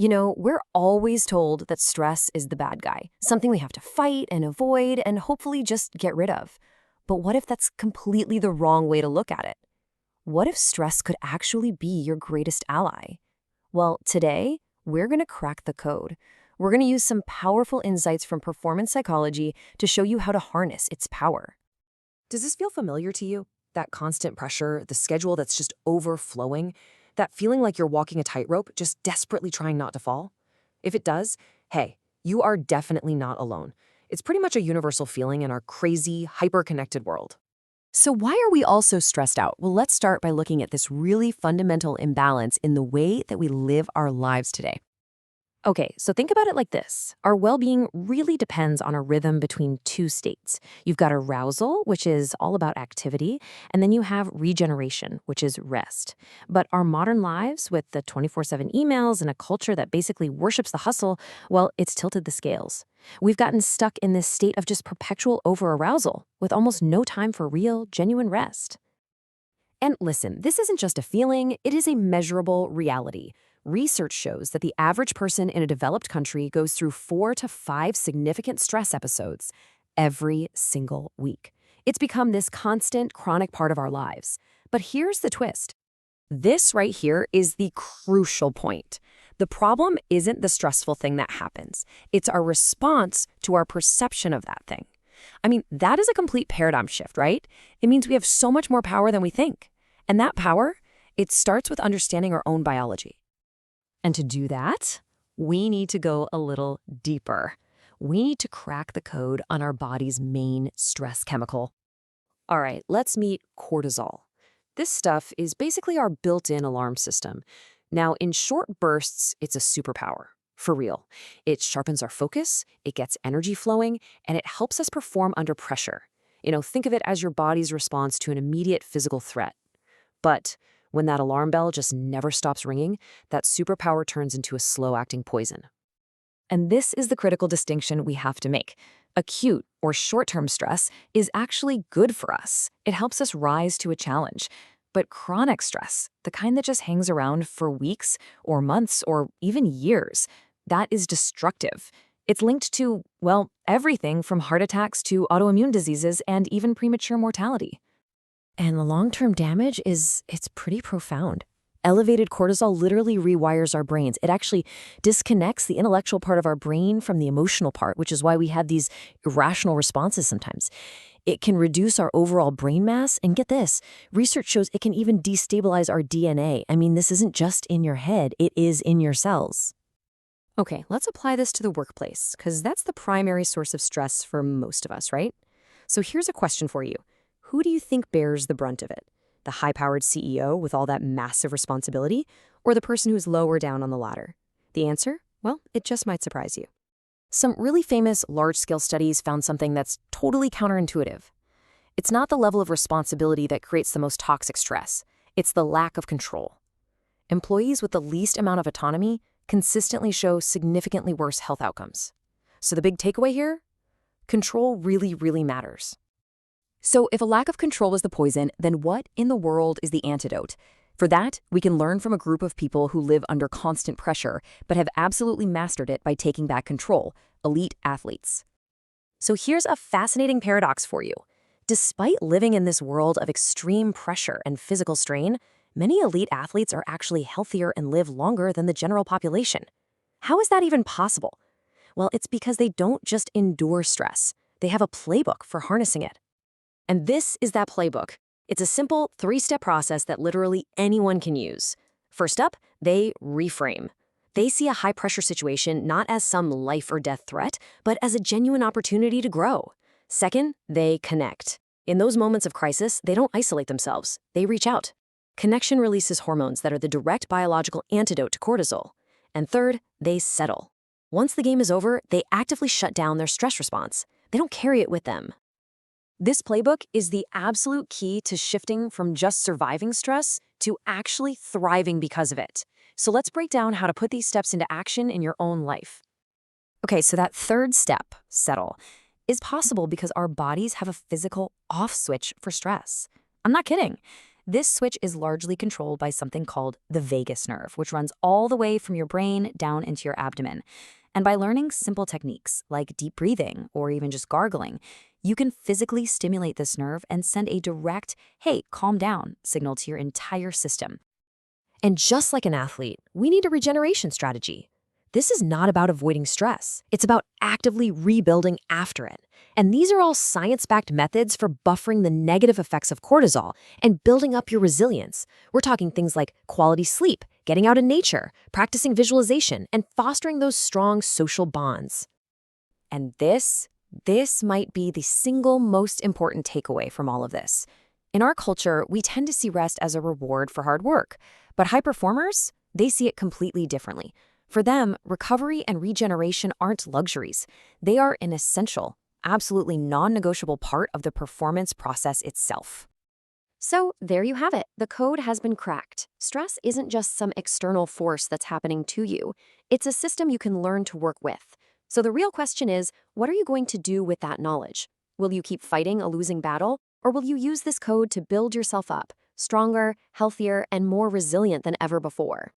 We're always told that stress is the bad guy, something we have to fight and avoid and hopefully just get rid of. But what if that's completely the wrong way to look at it? What if stress could actually be your greatest ally? Well, today, we're going to crack the code. We're going to use some powerful insights from performance psychology to show you how to harness its power. Does this feel familiar to you? That constant pressure, the schedule that's just overflowing, that feeling like you're walking a tightrope, just desperately trying not to fall? If it does, hey, you are definitely not alone. It's pretty much a universal feeling in our crazy, hyper-connected world. So why are we all so stressed out? Well, let's start by looking at this really fundamental imbalance in the way that we live our lives today. Okay, so think about it like this. Our well-being really depends on a rhythm between two states. You've got arousal, which is all about activity, and then you have regeneration, which is rest. But our modern lives, with the 24/7 emails and a culture that basically worships the hustle, well, it's tilted the scales. We've gotten stuck in this state of just perpetual over-arousal, with almost no time for real, genuine rest. And listen, this isn't just a feeling, it is a measurable reality. Research shows that the average person in a developed country goes through 4 to 5 significant stress episodes every single week. It's become this constant, chronic part of our lives. But here's the twist. This right here is the crucial point. The problem isn't the stressful thing that happens. It's our response to our perception of that thing. I mean, that is a complete paradigm shift, right? It means we have so much more power than we think. And that power, it starts with understanding our own biology. And to do that, we need to go a little deeper. We need to crack the code on our body's main stress chemical. All right, let's meet cortisol. This stuff is basically our built-in alarm system. Now, in short bursts, it's a superpower. For real. It sharpens our focus, it gets energy flowing, and it helps us perform under pressure. Think of it as your body's response to an immediate physical threat. But when that alarm bell just never stops ringing, that superpower turns into a slow-acting poison. And this is the critical distinction we have to make. Acute or short-term stress is actually good for us. It helps us rise to a challenge. But chronic stress, the kind that just hangs around for weeks or months or even years, that is destructive. It's linked to, well, everything from heart attacks to autoimmune diseases and even premature mortality. And the long-term damage it's pretty profound. Elevated cortisol literally rewires our brains. It actually disconnects the intellectual part of our brain from the emotional part, which is why we have these irrational responses sometimes. It can reduce our overall brain mass, and get this, research shows it can even destabilize our DNA. I mean, this isn't just in your head, it is in your cells. Okay, let's apply this to the workplace, because that's the primary source of stress for most of us, right? So here's a question for you. Who do you think bears the brunt of it? The high-powered CEO with all that massive responsibility, or the person who's lower down on the ladder? The answer? Well, it just might surprise you. Some really famous large-scale studies found something that's totally counterintuitive. It's not the level of responsibility that creates the most toxic stress. It's the lack of control. Employees with the least amount of autonomy consistently show significantly worse health outcomes. So the big takeaway here? Control really, really matters. So if a lack of control was the poison, then what in the world is the antidote? For that, we can learn from a group of people who live under constant pressure, but have absolutely mastered it by taking back control: elite athletes. So here's a fascinating paradox for you. Despite living in this world of extreme pressure and physical strain, many elite athletes are actually healthier and live longer than the general population. How is that even possible? Well, it's because they don't just endure stress. They have a playbook for harnessing it. And this is that playbook. It's a simple 3-step process that literally anyone can use. First up, they reframe. They see a high-pressure situation not as some life or death threat, but as a genuine opportunity to grow. Second, they connect. In those moments of crisis, they don't isolate themselves. They reach out. Connection releases hormones that are the direct biological antidote to cortisol. And third, they settle. Once the game is over, they actively shut down their stress response. They don't carry it with them. This playbook is the absolute key to shifting from just surviving stress to actually thriving because of it. So let's break down how to put these steps into action in your own life. Okay, so that third step, settle, is possible because our bodies have a physical off switch for stress. I'm not kidding. This switch is largely controlled by something called the vagus nerve, which runs all the way from your brain down into your abdomen. And by learning simple techniques like deep breathing or even just gargling, you can physically stimulate this nerve and send a direct, hey, calm down signal to your entire system. And just like an athlete, we need a regeneration strategy. This is not about avoiding stress. It's about actively rebuilding after it. And these are all science-backed methods for buffering the negative effects of cortisol and building up your resilience. We're talking things like quality sleep, getting out in nature, practicing visualization, and fostering those strong social bonds. And this might be the single most important takeaway from all of this. In our culture, we tend to see rest as a reward for hard work, but high performers, they see it completely differently. For them, recovery and regeneration aren't luxuries. They are an essential, absolutely non-negotiable part of the performance process itself. So there you have it. The code has been cracked. Stress isn't just some external force that's happening to you. It's a system you can learn to work with. So the real question is, what are you going to do with that knowledge? Will you keep fighting a losing battle, or will you use this code to build yourself up, stronger, healthier, and more resilient than ever before?